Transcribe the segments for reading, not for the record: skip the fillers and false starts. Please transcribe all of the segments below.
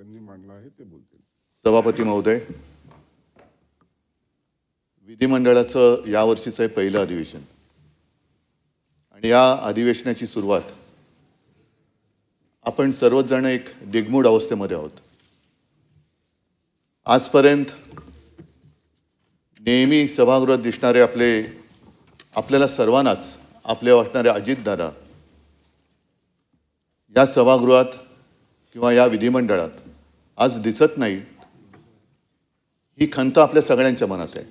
त्यांनी मांडला आहे ते बोलतील. सभापती महोदय, विधिमंडळाचं यावर्षीचं आहे पहिलं अधिवेशन आणि या अधिवेशनाची सुरुवात आपण सर्वच जण एक दिग्मूढ अवस्थेमध्ये आहोत. आजपर्यंत नेहमी सभागृहात दिसणारे आपल्याला सर्वांनाच आपले वाटणारे अजितदादा या सभागृहात किंवा या विधिमंडळात आज दिसत नाही, ही खंत आपल्या सगळ्यांच्या मनात आहे.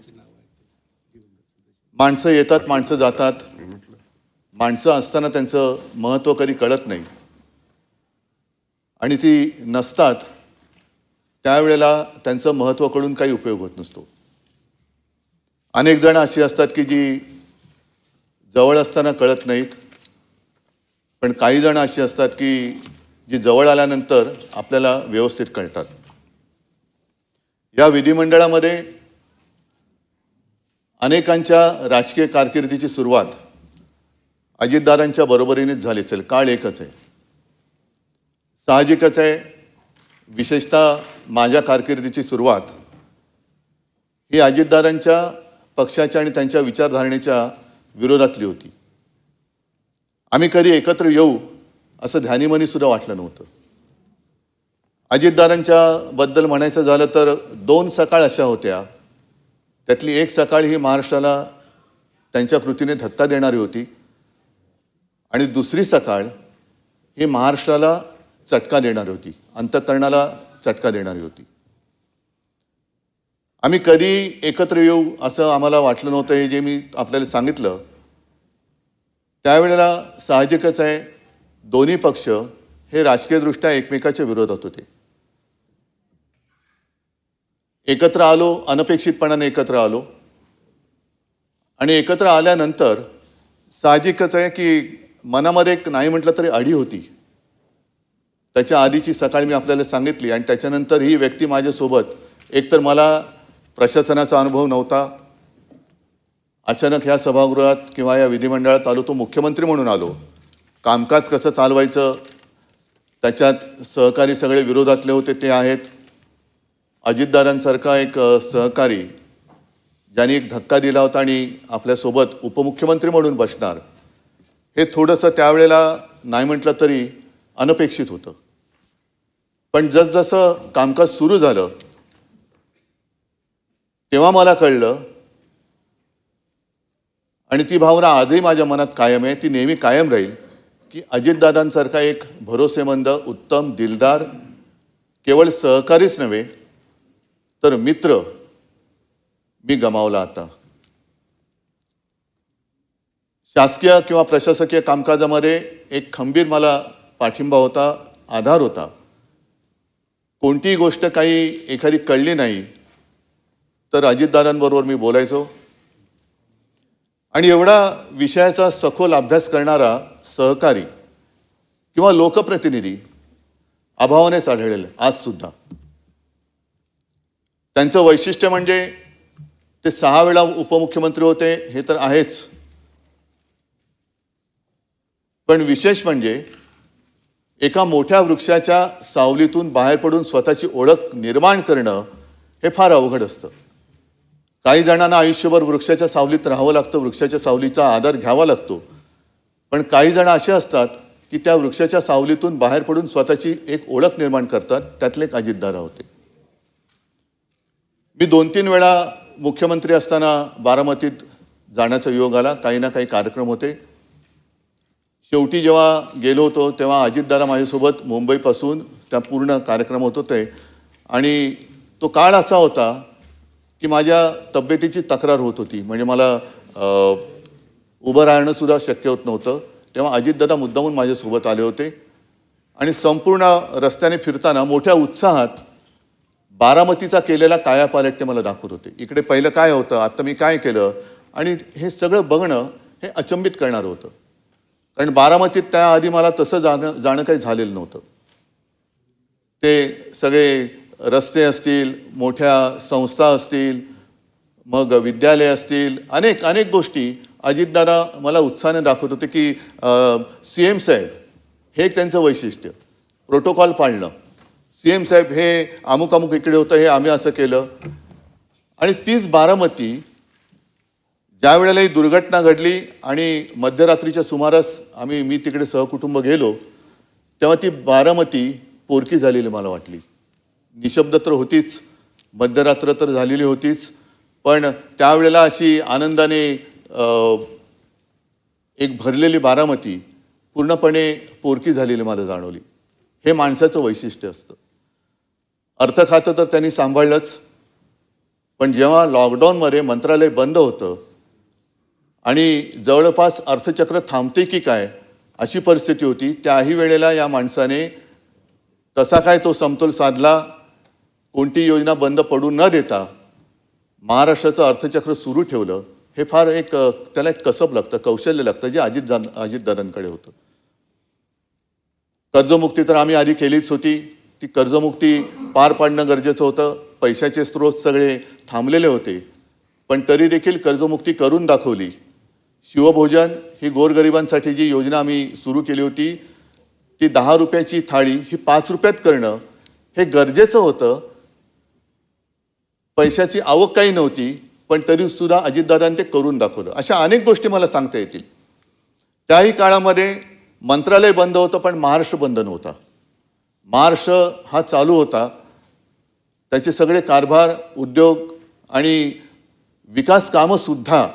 माणसं येतात, माणसं जातात, माणसं असताना त्यांचं महत्त्व कधी कळत नाही आणि ती नसतात त्यावेळेला त्यांचं महत्त्व कळून काही उपयोग होत नसतो. अनेक जण अशी असतात की जी जवळ असताना कळत नाहीत, पण काही जण अशी असतात की जी जवळ आल्यानंतर आपल्याला व्यवस्थित कळतात. या विधिमंडळामध्ये अनेकांच्या राजकीय कारकिर्दीची सुरुवात अजितदादांच्या बरोबरीनेच झाली असेल. काळ एकच आहे, साहजिकच आहे. विशेषतः माझ्या कारकिर्दीची सुरुवात ही अजितदादांच्या पक्षाच्या आणि त्यांच्या विचारधारणेच्या विरोधातली होती. आम्ही कधी एकत्र येऊ असं ध्यानीमनी सुद्धा वाटलं नव्हतं. अजितदादांच्या बद्दल म्हणायचं झालं तर 2 सकाळ अशा होत्या, त्यातली एक सकाळ ही महाराष्ट्राला त्यांच्या कृतीने धक्का देणारी होती आणि दुसरी सकाळ ही महाराष्ट्राला चटका देणारी होती, अंतःकरणाला चटका देणारी होती. आम्ही कधी एकत्र येऊ असं आम्हाला वाटलं नव्हतं. हे जे मी आपल्याला सांगितलं त्यावेळेला साहजिकच आहे, दोन्ही पक्ष हे राजकीयदृष्ट्या एकमेकाच्या विरोधात होते. एकत्र आलो, अनपेक्षितपणाने एकत्र आलो आणि एकत्र आल्यानंतर साहजिकच आहे की मनामध्ये एक नाही म्हटलं तरी अढी होती. त्याच्या आधीची सकाळ मी आपल्याला सांगितली आणि त्याच्यानंतर ही व्यक्ती माझ्यासोबत, एकतर मला प्रशासनाचा अनुभव नव्हता, अचानक ह्या सभागृहात किंवा या विधिमंडळात आलो तो मुख्यमंत्री म्हणून आलो. कामकाज कसं चालवायचं त्याच्यात सहकारी सगळे विरोधातले होते ते आहेत. अजितदादांसारखा एक सहकारी ज्यांनी एक धक्का दिला होता आणि आपल्यासोबत उपमुख्यमंत्री म्हणून बसणार, हे थोडंसं त्यावेळेला नाही म्हटलं तरी अनपेक्षित होतं. पण जसजसं कामकाज सुरू झालं तेव्हा मला कळलं आणि ती भावना आजही माझ्या मनात कायम आहे, ती नेहमी कायम राहील की अजितदादांसारखा एक भरोसेमंद, उत्तम, दिलदार केवळ सहकारीच नव्हे तर मित्र मी गमावला. आता शासकीय किंवा प्रशासकीय कामकाजामध्ये एक खंबीर मला पाठिंबा होता, आधार होता. कोणतीही गोष्ट काही एखादी कळली नाही तर अजितदादांबरोबर मी बोलायचो आणि एवढा विषयाचा सखोल अभ्यास करणारा सहकारी किंवा लोकप्रतिनिधी अभावानेच आढळेल आजसुद्धा. त्यांचं वैशिष्ट्य म्हणजे ते 6 वेळा उपमुख्यमंत्री होते हे तर आहेच, पण विशेष म्हणजे एका मोठ्या वृक्षाच्या सावलीतून बाहेर पडून स्वतःची ओळख निर्माण करणं हे फार अवघड असतं. काही जणांना आयुष्यभर वृक्षाच्या सावलीत राहावं लागतं, वृक्षाच्या सावलीचा आदर घ्यावा लागतो, पण काही जण असे असतात की त्या वृक्षाच्या सावलीतून बाहेर पडून स्वतःची एक ओळख निर्माण करतात. त्यातले एक अजितदादा होते. मी 2-3 वेळा मुख्यमंत्री असताना बारामतीत जाण्याचा योग आला. काही ना काही कार्यक्रम होते. शेवटी जेव्हा गेलो होतो तेव्हा अजितदादा माझ्यासोबत मुंबईपासून त्या पूर्ण कार्यक्रम होत होते आणि तो काळ असा होता की माझ्या तब्येतीची तक्रार होत होती. म्हणजे मला उभं राहणंसुद्धा शक्य होत नव्हतं. तेव्हा अजितदादा मुद्दामून माझ्यासोबत आले होते आणि संपूर्ण रस्त्याने फिरताना मोठ्या उत्साहात बारामतीचा केलेला कायापालट ते मला दाखवत होते. इकडे पहिलं काय होतं, आत्ता मी काय केलं, आणि हे सगळं बघणं हे अचंबित करणारं होतं. कारण बारामतीत त्याआधी मला तसं जाणं काही झालेलं नव्हतं. ते सगळे रस्ते असतील, मोठ्या संस्था असतील, मग विद्यालय असतील, अनेक गोष्टी अजितदादा मला उत्साहाने दाखवत होते की CM साहेब हे एक त्यांचं वैशिष्ट्य, प्रोटोकॉल पाळणं, CM साहेब हे अमुक अमुक इकडे होतं, हे आम्ही असं केलं. आणि तीच बारामती ज्या वेळेला ही दुर्घटना घडली आणि मध्यरात्रीच्या सुमारास मी तिकडे सहकुटुंब गेलो, तेव्हा ती बारामती पोरकी झालेली मला वाटली. निशब्द तर होतीच, मध्यरात्र तर झालेली होतीच, पण त्यावेळेला अशी आनंदाने एक भरलेली बारामती पूर्णपणे पोरकी झालेली मला जाणवली. हे माणसाचं वैशिष्ट्य असतं. अर्थ खातं तर त्यांनी सांभाळलंच, पण जेव्हा लॉकडाऊनमध्ये मंत्रालय बंद होतं आणि जवळपास अर्थचक्र थांबते की काय अशी परिस्थिती होती, त्याही वेळेला या माणसाने कसा काय तो समतोल साधला, कोणती योजना बंद पडू न देता महाराष्ट्राचं अर्थचक्र सुरू ठेवलं. हे फार त्याला एक कसब लागतं, कौशल्य लागतं, जे अजितदादांकडे होतं. कर्जमुक्ती तर आम्ही आधी केलीच होती. ती कर्जमुक्ती पार पाडणं गरजेचं होतं. पैशाचे स्रोत सगळे थांबलेले होते, पण तरी देखील कर्जमुक्ती करून दाखवली. शिवभोजन ही गोरगरिबांसाठी जी योजना आम्ही सुरू केली होती, ती 10 रुपयाची थाळी ही 5 रुपयात करणं हे गरजेचं होतं. पैशाची आवक काही नव्हती, पण तरी सुद्धा अजितदादांनी ते करून दाखवलं. अशा अनेक गोष्टी मला सांगता येतील. त्याही काळामध्ये मंत्रालय बंद होतं, पण महाराष्ट्र बंद नव्हता. महाराष्ट्र हा चालू होता. त्याचे सगळे कारभार, उद्योग आणि विकास कामं सुद्धा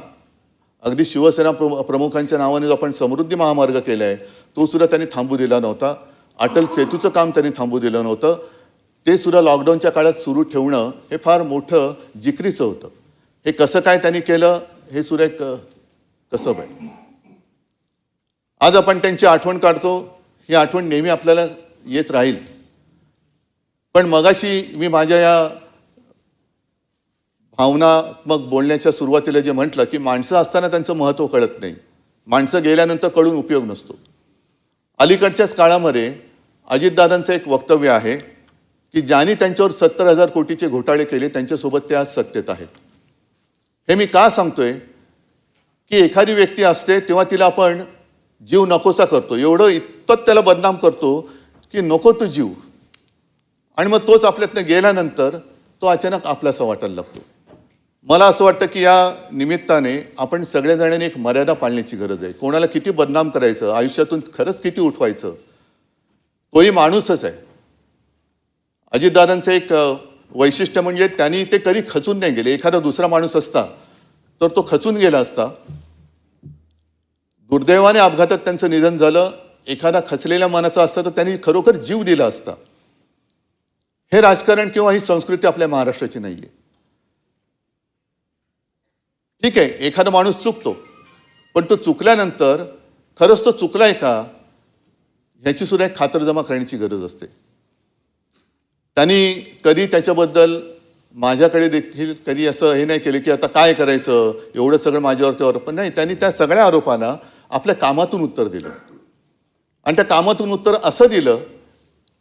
अगदी शिवसेना प्रमुखांच्या नावाने जो आपण समृद्धी महामार्ग केला आहे, तो सुद्धा त्यांनी थांबू दिला नव्हता. अटल सेतूचं काम त्यांनी थांबू दिलं नव्हतं. ते सुद्धा लॉकडाऊनच्या काळात सुरू ठेवणं हे फार मोठं जिकरीचं होतं. हे कसं काय त्यांनी केलं हे सुद्धा एक कसब आहे. आज आपण त्यांची आठवण काढतो. ही आठवण नेहमी आपल्याला येत राहील. पण मगाशी मी माझ्या या भावनात्मक बोलण्याच्या सुरुवातीला जे म्हटलं की माणसं असताना त्यांचं महत्त्व कळत नाही, माणसं गेल्यानंतर कळून उपयोग नसतो. अलीकडच्याच काळामध्ये अजितदादांचं एक वक्तव्य आहे की ज्यांनी त्यांच्यावर 70,000 कोटीचे घोटाळे केले त्यांच्यासोबत ते आज सत्तेत आहेत. हे मी का सांगतोय की एखादी व्यक्ती असते तेव्हा तिला आपण जीव नकोसा करतो, एवढं इतपत त्याला बदनाम करतो की नको तो जीव, आणि मग तोच आपल्यातनं गेल्यानंतर तो अचानक आपलासा वाटायला लागतो. मला असं वाटतं की या निमित्ताने आपण सगळ्याजणांनी एक मर्यादा पाळण्याची गरज आहे. कोणाला किती बदनाम करायचं, आयुष्यातून खरंच किती उठवायचं, तोही माणूसच आहे. अजितदादांचं एक वैशिष्ट्य म्हणजे त्यांनी ते कधी खचून नाही गेले. एखादा दुसरा माणूस असता तर तो खचून गेला असता. दुर्दैवाने अपघातात त्यांचं निधन झालं. एखादा खचलेल्या मनाचा असता तर त्यांनी खरोखर जीव दिला असता. हे राजकारण किंवा ही संस्कृती आपल्या महाराष्ट्राची नाहीये. ठीक आहे, एखादा माणूस चुकतो, पण तो चुकल्यानंतर खरंच तो चुकलाय का ह्याची सुद्धा एक खातरजमा करण्याची गरज असते. त्यांनी कधी त्याच्याबद्दल माझ्याकडे देखील कधी असं हे नाही केलं की आता काय करायचं, एवढं सगळं माझ्यावरती आरोप नाही. त्यांनी त्या सगळ्या आरोपांना आपल्या कामातून उत्तर दिलं, आणि त्या कामातून उत्तर असं दिलं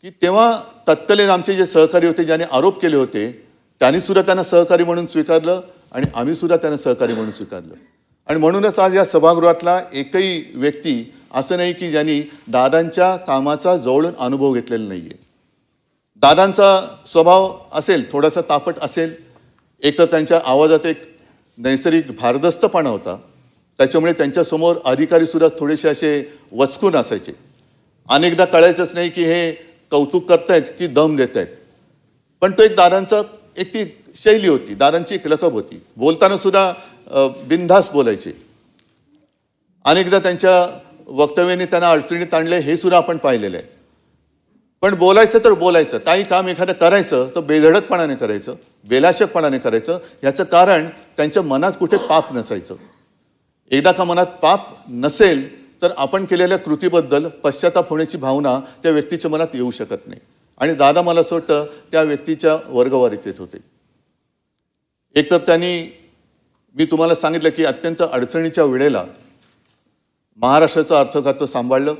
की तेव्हा तत्कालीन आमचे जे सहकारी होते, ज्याने आरोप केले होते, त्यांनी सुद्धा त्यांना सहकारी म्हणून स्वीकारलं आणि आम्ही सुद्धा त्यांना सहकारी म्हणून स्वीकारलं. आणि म्हणूनच आज या सभागृहातला एकही व्यक्ती असं नाही की ज्यांनी दादांच्या कामाचा जवळून अनुभव घेतलेला नाहीये. दादांचा स्वभाव असेल, थोडासा तापट असेल, एक तर त्यांच्या आवाजात एक नैसर्गिक भारदस्तपणा होता, त्याच्यामुळे त्यांच्यासमोर अधिकारी सुद्धा थोडेसे असे वचकून असायचे. अनेकदा कळायचंच नाही की हे कौतुक करतायत की दम देत आहेत. पण तो एक दादांचा एक ती शैली होती, दादांची एक लकब होती. बोलताना सुद्धा बिनधास्त बोलायचे. अनेकदा त्यांच्या वक्तव्याने त्यांना अडचणीत आणले हे सुद्धा आपण पाहिलेलं आहे. पण बोलायचं तर बोलायचं, काही काम एखादं करायचं तर बेधडकपणाने करायचं, बेलाशकपणाने करायचं. याचं कारण त्यांच्या मनात कुठे पाप नसायचं. एकदा का मनात पाप नसेल तर आपण केलेल्या कृतीबद्दल पश्चाताप होण्याची भावना त्या व्यक्तीच्या मनात येऊ शकत नाही. आणि दादा मला असं वाटतं त्या व्यक्तीच्या वर्गवारीत येत होते. एकतर त्यांनी, मी तुम्हाला सांगितलं की अत्यंत अडचणीच्या वेळेला महाराष्ट्राचं अर्थखातं सांभाळलं.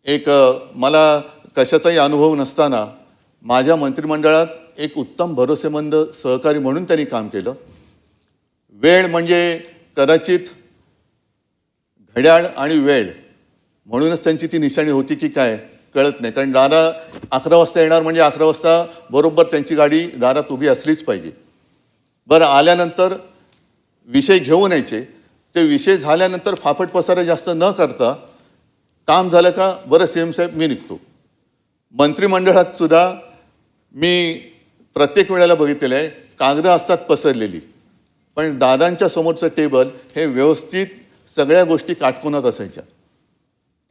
एक मला कशाचाही अनुभव नसताना माझ्या मंत्रिमंडळात एक उत्तम भरोसेमंद सहकारी म्हणून त्यांनी काम केलं. वेळ म्हणजे कदाचित घड्याळ आणि वेळ म्हणूनच त्यांची ती निशाणी होती की काय कळत नाही. कारण दारा 11 वाजता येणार म्हणजे 11 वाजता बरोबर त्यांची गाडी दारात उभी असलीच पाहिजे. बरं, आल्यानंतर विषय घेऊन यायचे. ते विषय झाल्यानंतर फाफट पसारा जास्त न करता काम झालं का बरं सीएम साहेब मी निघतो. मंत्रिमंडळात सुद्धा मी प्रत्येक वेळेला बघितलेलं आहे, कागदं असतात पसरलेली, पण दादांच्या समोरचं टेबल हे व्यवस्थित सगळ्या गोष्टी काटकोनात असायच्या.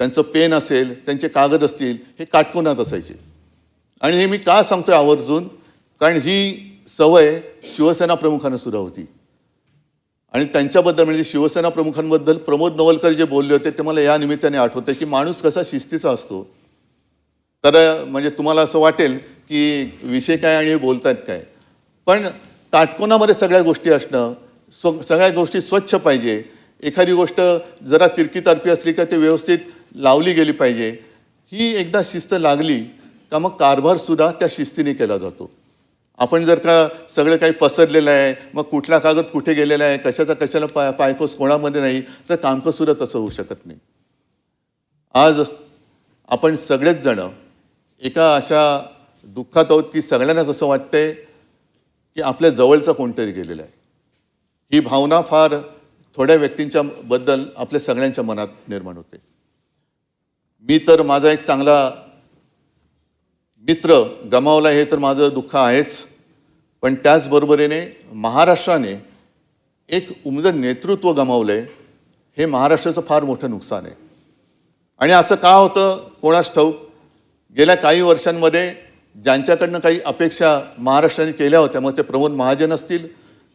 त्यांचं पेन असेल, त्यांचे कागद असतील, हे काटकोनात असायचे. आणि हे मी का सांगतोय आवर्जून, कारण ही सवय शिवसेना प्रमुखांना सुद्धा होती. आणि त्यांच्याबद्दल म्हणजे शिवसेना प्रमुखांबद्दल प्रमोद नवलकर जे बोलले होते ते मला या निमित्ताने आठवते की माणूस कसा शिस्तीचा असतो. तर म्हणजे तुम्हाला असं वाटेल की विषय काय आणि बोलतायत काय, पण काटकोनामध्ये सगळ्या गोष्टी असणं, सगळ्या गोष्टी स्वच्छ पाहिजे. एखादी गोष्ट जरा तिरकी तारपी असली का ते व्यवस्थित लावली गेली पाहिजे. ही एकदा शिस्त लागली का मग कारभारसुद्धा त्या शिस्तीने केला जातो. आपण जर का सगळं काही पसरलेलं आहे, मग कुठला कागद कुठे गेलेला आहे, कशाचा कशाला पायपोस कोणामध्ये नाही, तर कामकाजसुद्धा तसं होऊ शकत नाही. आज आपण सगळेच जण एका अशा दुःखात आहोत की सगळ्यांनाच असं वाटतंय की आपल्या जवळचं कोणतरी गेलेलं आहे. ही भावना फार थोड्या व्यक्तींच्या बद्दल आपल्या सगळ्यांच्या मनात निर्माण होते. मी तर माझा एक चांगला मित्र गमावला हे तर माझं दुःख आहेच, पण त्याचबरोबरीने महाराष्ट्राने एक उमदं नेतृत्व गमावलं आहे, हे महाराष्ट्राचं फार मोठं नुकसान आहे. आणि असं का होतं कोणास ठाऊक. गेल्या काही वर्षांमध्ये ज्यांच्याकडनं काही अपेक्षा महाराष्ट्राने केल्या होत्या, मग ते प्रमोद महाजन असतील,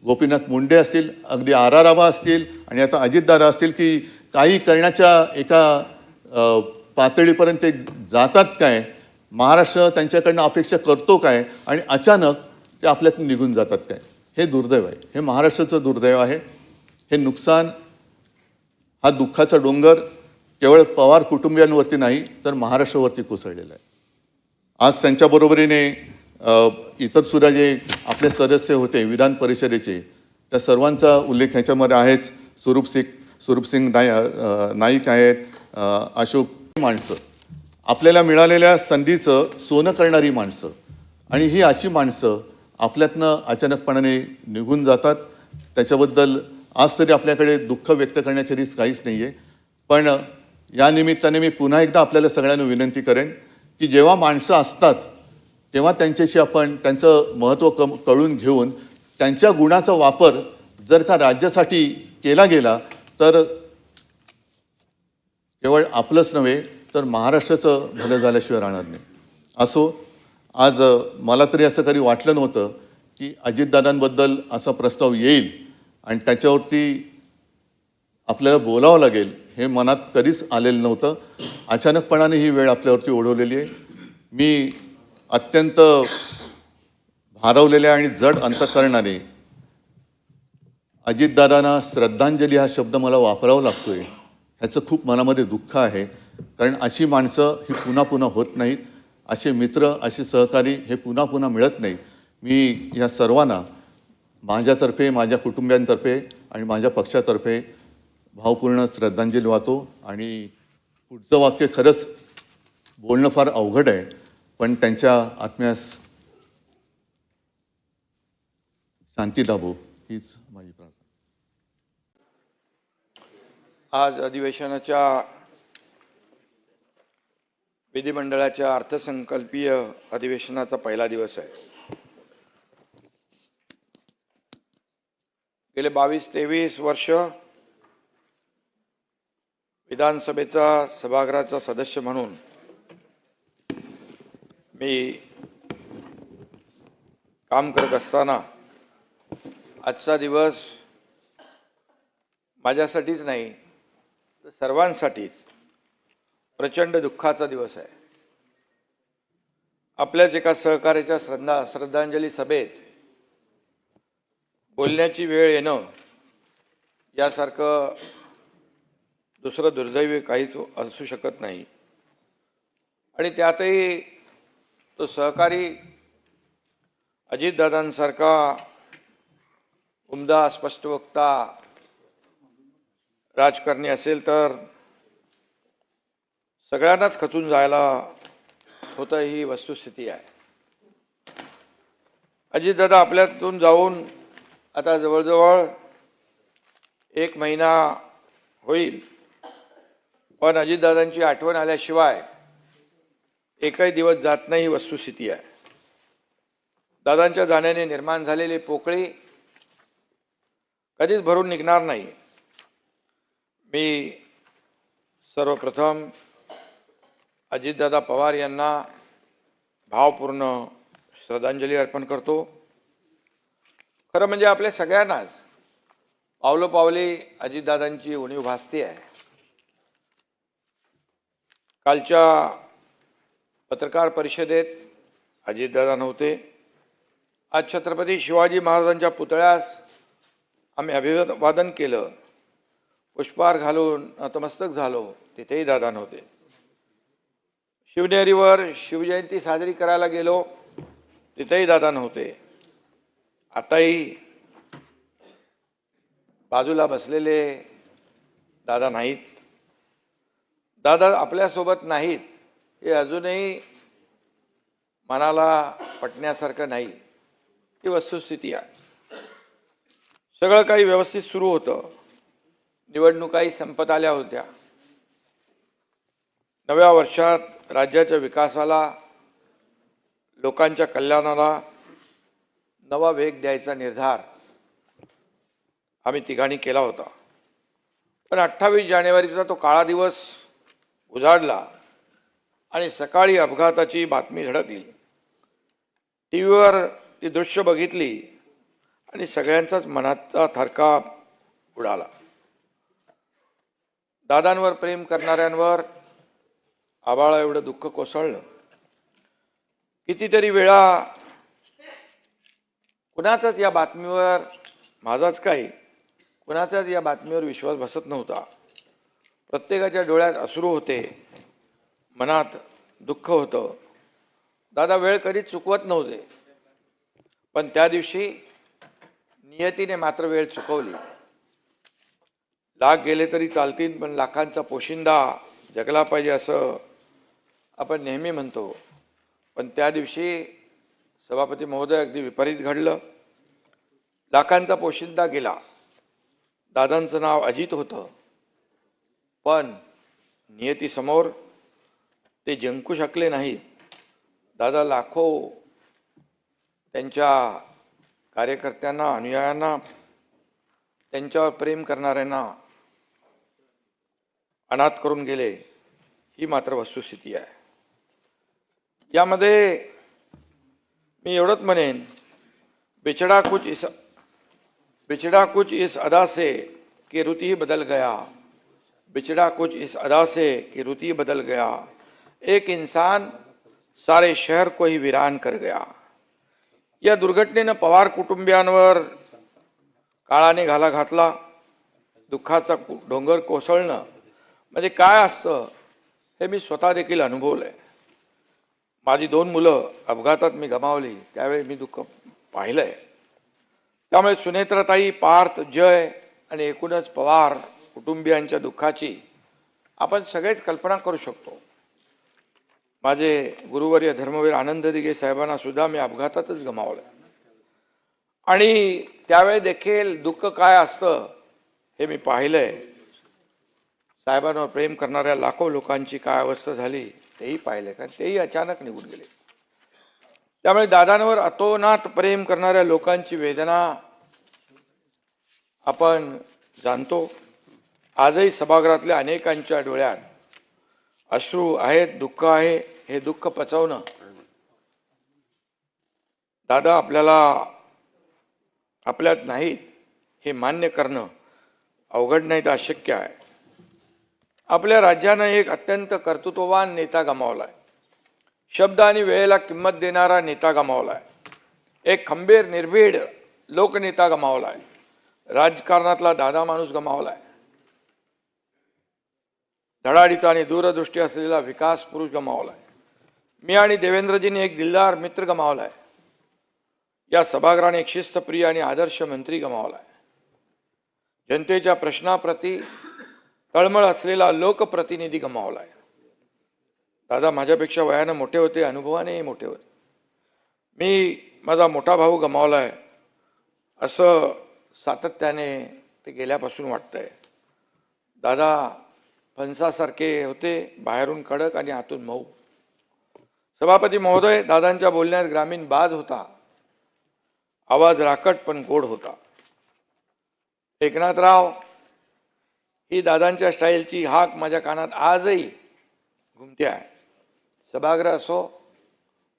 गोपीनाथ मुंडे असतील, अगदी आर आबा असतील आणि आता अजितदादा असतील, की काही करण्याच्या एका पातळीपर्यंत ते जातात काय, महाराष्ट्र त्यांच्याकडनं अपेक्षा करतो काय आणि अचानक ते आपल्यातून निघून जातात काय. हे दुर्दैव आहे, हे महाराष्ट्राचं दुर्दैव आहे. हे नुकसान, हा दुःखाचा डोंगर केवळ पवार कुटुंबियांवरती नाही तर महाराष्ट्रावरती कोसळलेला आहे. आज त्यांच्याबरोबरीने इतरसुद्धा जे आपले सदस्य होते विधान परिषदेचे, त्या सर्वांचा उल्लेख ह्याच्यामध्ये आहेच. स्वरूपसिंग नाईक आहेत, अशोक, माणसं आपल्याला मिळालेल्या संधीचं सोनं करणारी माणसं, आणि ही अशी माणसं आपल्यातनं अचानकपणाने निघून जातात. त्याच्याबद्दल आज तरी आपल्याकडे दुःख व्यक्त करण्याखेरीज काहीच नाही आहे. पण या निमित्ताने मी पुन्हा एकदा आपल्याला सगळ्यांना विनंती करेन की जेव्हा माणसं असतात तेव्हा त्यांच्याशी आपण त्यांचं महत्त्व कळून घेऊन त्यांच्या गुणाचा वापर जर का राज्यासाठी केला गेला तर केवळ आपलंच नव्हे तर महाराष्ट्राचं भलं झाल्याशिवाय राहणार नाही. असो, आज मला तरी असं कधी वाटलं नव्हतं की अजितदादांबद्दल असा प्रस्ताव येईल आणि त्याच्यावरती आपल्याला बोलावं लागेल, हे मनात कधीच आलेलं नव्हतं. अचानकपणाने ही वेळ आपल्यावरती ओढवलेली आहे. मी अत्यंत भारावलेल्या आणि जड अंतःकरणाने अजितदादांना श्रद्धांजली हा शब्द मला वापरावा लागतोय, ह्याचं खूप मनामध्ये दुःख आहे. कारण अशी माणसं ही पुन्हा पुन्हा होत नाहीत, असे मित्र, असे सहकारी हे पुन्हा पुन्हा मिळत नाही. मी या सर्वांना माझ्यातर्फे, माझ्या कुटुंबियांतर्फे आणि माझ्या पक्षातर्फे भावपूर्ण श्रद्धांजली वाहतो. आणि पुढचं वाक्य खरंच बोलणं फार अवघड आहे, पण त्यांच्या आत्म्यास शांती लाभो हीच माझी प्रार्थना. आज अधिवेशनाच्या विधिमंडळाच्या अर्थसंकल्पीय अधिवेशनाचा पहिला दिवस आहे. गेले 22-23 वर्ष विधानसभेचा सभागृहाचा सदस्य म्हणून मी काम करत असताना आजचा दिवस माझ्यासाठीच नाही तर सर्वांसाठीच प्रचंड दुःखाचा दिवस आहे. आपल्याच एका सहकार्याच्या श्रद्धांजली सभेत बोलण्याची वेळ येणं यासारखं दुसरं दुर्दैवी काहीच असू शकत नाही. आणि त्यातही तो सहकारी अजितदादांसारखा उमदा स्पष्टवक्ता राजकारणी असेल तर सगळ्यांनाच खचून जायला होतं ही वस्तुस्थिती आहे. अजितदादा आपल्यातून जाऊन आता जवळजवळ 1 महिना होईल, पण अजितदादांची आठवण आल्याशिवाय एकही दिवस जात नाही ही वस्तुस्थिती आहे. दादांच्या जाण्याने निर्माण झालेली पोकळी कधीच भरून निघणार नाही. मी सर्वप्रथम अजितदादा पवार यांना भावपूर्ण श्रद्धांजली अर्पण करतो. खरं म्हणजे आपल्या सगळ्यांनाच पावलोपावली अजितदादांची उणीव भासते आहे. कालच्या पत्रकार परिषदेत अजितदादा नव्हते. आज छत्रपती शिवाजी महाराजांच्या पुतळ्यास आम्ही अभिवादन केलं, पुष्पहार घालून नतमस्तक झालो, तिथेही दादा नव्हते. शिवनेरीवर शिवजयंती साजरी करायला गेलो, तिथेही दादा नव्हते. आताही बाजूला बसलेले दादा नाहीत. दादा आपल्यासोबत नाहीत हे अजूनही मनाला पटण्यासारखं नाही. ही वस्तुस्थिती आहे. सगळं काही व्यवस्थित सुरू होतं. निवडणुकाही संपत आल्या होत्या. नव्या वर्षात राज्याच्या विकासाला, लोकांच्या कल्याणाला नवा वेग द्यायचा निर्धार आम्ही तिघांनी केला होता. पण 28 जानेवारीचा तो काळा दिवस उजाडला आणि सकाळी अपघाताची बातमी धडकली. टीव्हीवर ती दृश्य बघितली आणि सगळ्यांचाच मनाचा थरकाप उडाला. दादांवर प्रेम करणाऱ्यांवर आभाळा एवढं दुःख कोसळलं. कितीतरी वेळा कुणाचाच या बातमीवर, माझाच काही, कुणाचाच या बातमीवर विश्वास बसत नव्हता. प्रत्येकाच्या डोळ्यात अश्रू होते, मनात दुःख होतं. दादा वेळ कधीच चुकवत नव्हते, पण त्या दिवशी नियतीने मात्र वेळ चुकवली. लाख गेले तरी चालतील, पण लाखांचा पोशिंदा जगला पाहिजे असं आपण नेहमी म्हणतो. पण त्या दिवशी सभापती महोदय अगदी विपरीत घडलं. लाखांचा पोशिंदा गेला. दादांचं नाव अजित होतं, पण नियतीसमोर ते जिंकू शकले नाहीत. दादा लाखो त्यांच्या कार्यकर्त्यांना, अनुयायांना, त्यांच्यावर प्रेम करणाऱ्यांना अनाथ करून गेले. ही मात्र वस्तुस्थिती आहे. यामध्ये मी एवढंच म्हणेन, बिछड़ा कुछ इस अदा से कि रुत ही बदल गया, बिछड़ा कुछ इस अदा से कि रुत ही बदल गया, एक इंसान सारे शहर को ही वीरान कर गया. या दुर्घटनेनं पवार कुटुंबियांवर काळाने घाला घातला. दुःखाचा डोंगर कोसळणं म्हणजे काय असतं हे मी स्वतः देखील अनुभवलंय. माझी 2 मुलं अपघातात मी गमावली, त्यावेळी मी दुःख पाहिलंय. त्यामुळे सुनेत्राताई, पार्थ, जय आणि एकूणच पवार कुटुंबियांच्या दुःखाची आपण सगळेच कल्पना करू शकतो. माझे गुरुवर्य धर्मवीर आनंद दिघे साहेबांना सुद्धा मी अपघातातच गमावलं आणि त्यावेळी देखील दुःख काय असतं हे मी पाहिलंय. साहेबांवर प्रेम करणाऱ्या लाखो लोकांची काय अवस्था झाली तेही पाहिलंय, कारण तेही अचानक निघून गेले. त्यामुळे दादांवर अतोनात प्रेम करणाऱ्या लोकांची वेदना आपण जाणतो. आजही सभागृहातल्या अनेकांच्या डोळ्यात अश्रू आहेत, दुःख आहे. हे दुःख पचवणं, दादा आपल्यात नाहीत हे मान्य करणं अवघड नाही तर अशक्य आहे. आपल्या राज्यानं एक अत्यंत कर्तृत्ववान नेता गमावलाय. शब्द आणि वेळेला किंमत देणारा नेता गमावलाय. एक खंबीर, निर्भीड लोकनेता गमावलाय. राजकारणातला दादा माणूस गमावलाय. धडाडीचा आणि दूरदृष्टी असलेला विकास पुरुष गमावलाय. मी आणि देवेंद्रजींनी एक दिलदार मित्र गमावलाय. या सभागृहाने एक शिस्तप्रिय आणि आदर्श मंत्री गमावलाय. जनतेच्या प्रश्नाप्रती तळमळ असलेला लोकप्रतिनिधी गमावलाय. दादा माझ्यापेक्षा वयानं मोठे होते, अनुभवानेही मोठे होते. मी माझा मोठा भाऊ गमावला आहे असं सातत्याने ते गेल्यापासून वाटतंय. दादा फणसासारखे होते, बाहेरून कडक आणि आतून मऊ. सभापती महोदय, दादांच्या बोलण्यात ग्रामीण बाज होता, आवाज राकट पण गोड होता. एकनाथराव ही दादांच्या स्टाईलची हाक माझ्या कानात आजही घुमते आहे. सभागृह असो,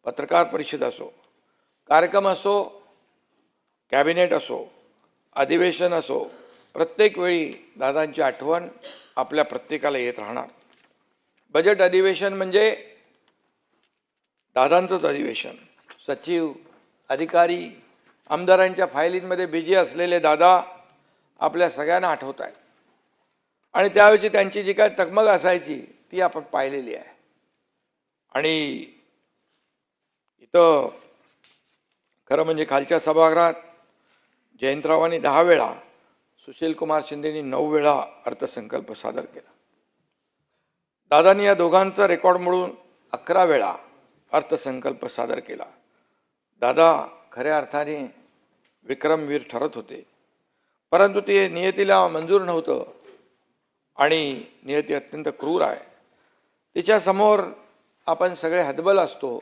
पत्रकार परिषद असो, कार्यक्रम असो, कॅबिनेट असो, अधिवेशन असो, प्रत्येक वेळी दादांची आठवण आपल्या प्रत्येकाला येत राहणार. बजेट अधिवेशन म्हणजे दादांचंच अधिवेशन. सचिव, अधिकारी, आमदारांच्या फायलींमध्ये बिझी असलेले दादा आपल्या सगळ्यांना आठवत आहेत. आणि त्यावेळी त्यांची जी काय तगमग असायची ती आपण पाहिलेली आहे. आणि इथं खरं म्हणजे खालच्या सभागृहात जयंतरावांनी 10 वेळा, सुशीलकुमार शिंदेनी 9 वेळा अर्थसंकल्प सादर केला. दादांनी या दोघांचा रेकॉर्ड मोडून 11 वेळा अर्थसंकल्प सादर केला. दादा खऱ्या अर्थाने विक्रमवीर ठरत होते, परंतु ते नियतीला मंजूर नव्हतं आणि नियती अत्यंत क्रूर आहे. तिच्यासमोर आपण सगळे हतबल असतो.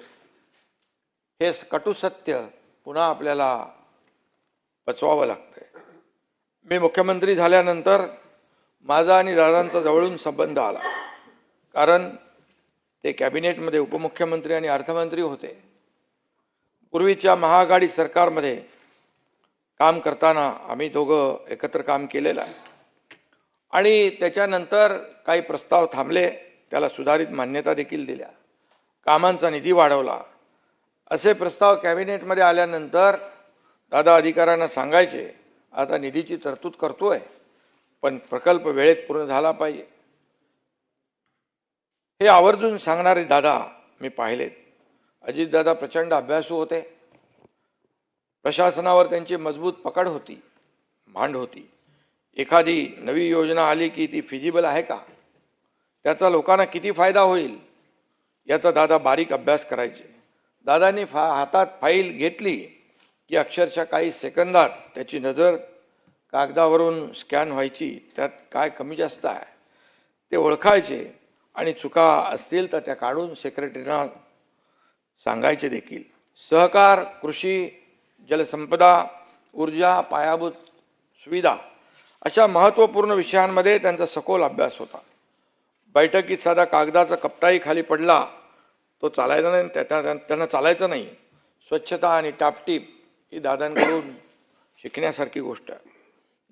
हे कटू सत्य पुन्हा आपल्याला पचवावं लागतंय. मी मुख्यमंत्री झाल्यानंतर माझा आणि दादांचा जवळून संबंध आला, कारण ते कॅबिनेटमध्ये उपमुख्यमंत्री आणि अर्थमंत्री होते. पूर्वीच्या महाआघाडी सरकारमध्ये काम करताना आम्ही दोघं एकत्र काम केलेलं आहे. आणि त्याच्यानंतर काही प्रस्ताव थांबले, त्याला सुधारित मान्यता देखील दिल्या, कामांचा निधी वाढवला. असे प्रस्ताव कॅबिनेटमध्ये आल्यानंतर दादा अधिकाऱ्यांना सांगायचे, आता निधीची तरतूद करतोय, पण प्रकल्प वेळेत पूर्ण झाला पाहिजे. हे आवर्जून सांगणारे दादा मी पाहिलेत. अजितदादा प्रचंड अभ्यासू होते. प्रशासनावर त्यांची मजबूत पकड होती, मांड होती. एखादी नवी योजना आली की ती फिजिबल आहे का, त्याचा लोकांना किती फायदा होईल याचा दादा बारीक अभ्यास करायचे. दादांनी हातात फाईल घेतली की अक्षरशः काही सेकंदात त्याची नजर कागदावरून स्कॅन व्हायची. त्यात काय कमी जास्त आहे ते ओळखायचे आणि चुका असतील तर त्या काढून सेक्रेटरीना सांगायचे देखील. सहकार, कृषी, जलसंपदा, ऊर्जा, पायाभूत सुविधा अशा महत्त्वपूर्ण विषयांमध्ये त्यांचा सखोल अभ्यास होता. बैठकीत साधा कागदाचा कपटाही खाली पडला तो चालायचा नाही, त्यांना चालायचं नाही. स्वच्छता आणि टापटीप ही दादांकडून शिकण्यासारखी गोष्ट आहे.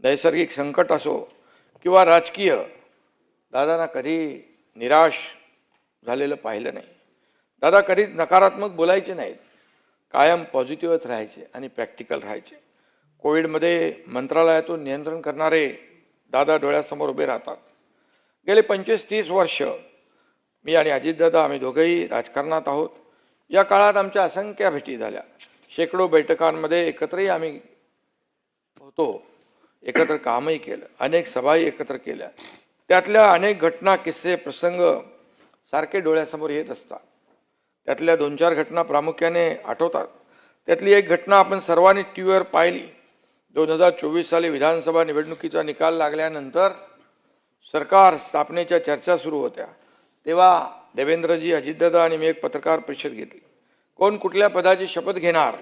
नैसर्गिक संकट असो किंवा राजकीय, दादांना कधी निराश झालेलं पाहिलं नाही. दादा कधीच नकारात्मक बोलायचे नाहीत, कायम पॉझिटिव्हच राहायचे आणि प्रॅक्टिकल राहायचे. कोविडमध्ये मंत्रालयातून नियंत्रण करणारे दादा डोळ्यासमोर उभे राहतात. गेले 25-30 वर्ष मी आणि अजितदादा आम्ही दोघंही राजकारणात आहोत. या काळात आमच्या असंख्य भेटी झाल्या. शेकडो बैठकांमध्ये एकत्रही आम्ही होतो, एकत्र कामही केलं, अनेक सभाही एकत्र केल्या. त्यातल्या अनेक घटना, किस्से, प्रसंग सारखे डोळ्यासमोर येत असतात. त्यातल्या 2-4 घटना प्रामुख्याने आठवतात. त्यातली एक घटना आपण सर्वांनी टी व्हीवर पाहिली. 2024 साली विधानसभा निवडणुकीचा निकाल लागल्यानंतर सरकार स्थापनेच्या चर्चा सुरू होत्या. तेव्हा देवेंद्रजी, अजितदादा आणि मी एक पत्रकार परिषद घेतली. कोण कुठल्या पदाची शपथ घेणार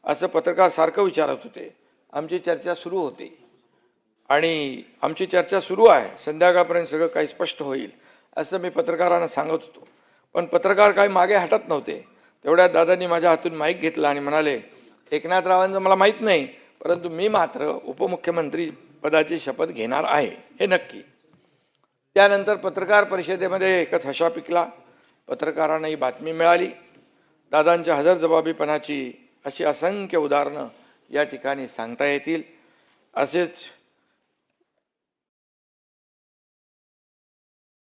असं पत्रकार सारखं विचारत होते. आमची चर्चा सुरू होती आणि आमची चर्चा सुरू आहे, संध्याकाळपर्यंत सगळं काही स्पष्ट होईल असं मी पत्रकारांना सांगत होतो. पण पत्रकार काही मागे हटत नव्हते. तेवढ्यात दादांनी माझ्या हातून माईक घेतला आणि म्हणाले, एकनाथरावांचं मला माहीत नाही, परंतु मी मात्र उपमुख्यमंत्री पदाची शपथ घेणार आहे, हे नक्की. त्यानंतर पत्रकार परिषदेमध्ये एकच हशा पिकला. पत्रकारांना ही बातमी मिळाली. दादांच्या हजरजबाबीपणाची अशी असंख्य उदाहरणं या ठिकाणी सांगता येतील. असेच